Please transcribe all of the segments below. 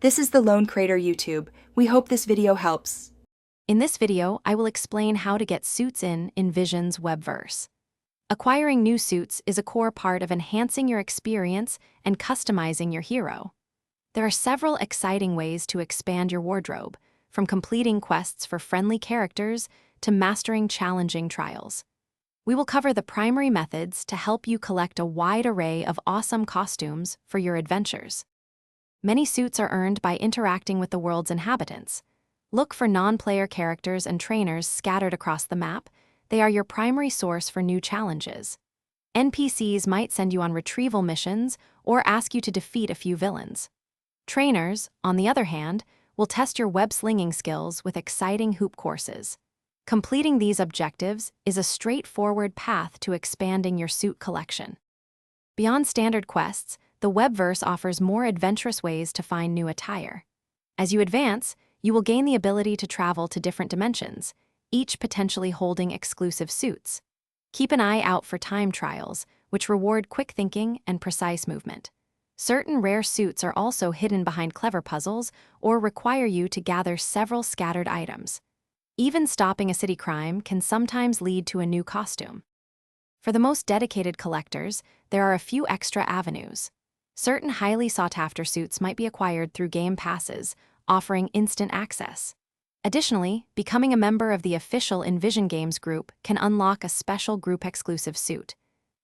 This is the Lone Crater YouTube. We hope this video helps. In this video, I will explain how to get suits in InVision's Web Verse. Acquiring new suits is a core part of enhancing your experience and customizing your hero. There are several exciting ways to expand your wardrobe, from completing quests for friendly characters to mastering challenging trials. We will cover the primary methods to help you collect a wide array of awesome costumes for your adventures. Many suits are earned by interacting with the world's inhabitants. Look for non-player characters and trainers scattered across the map. They are your primary source for new challenges. NPCs might send you on retrieval missions or ask you to defeat a few villains. Trainers, on the other hand, will test your web-slinging skills with exciting hoop courses. Completing these objectives is a straightforward path to expanding your suit collection. Beyond standard quests, the Webverse offers more adventurous ways to find new attire. As you advance, you will gain the ability to travel to different dimensions, each potentially holding exclusive suits. Keep an eye out for time trials, which reward quick thinking and precise movement. Certain rare suits are also hidden behind clever puzzles or require you to gather several scattered items. Even stopping a city crime can sometimes lead to a new costume. For the most dedicated collectors, there are a few extra avenues. Certain highly sought-after suits might be acquired through game passes, offering instant access. Additionally, becoming a member of the official InVision Games group can unlock a special group-exclusive suit.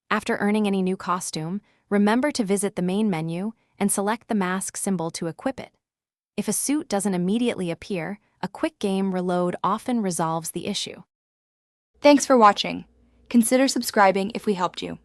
After earning any new costume, remember to visit the main menu and select the mask symbol to equip it. If a suit doesn't immediately appear, a quick game reload often resolves the issue. Thanks for watching. Consider subscribing if we helped you.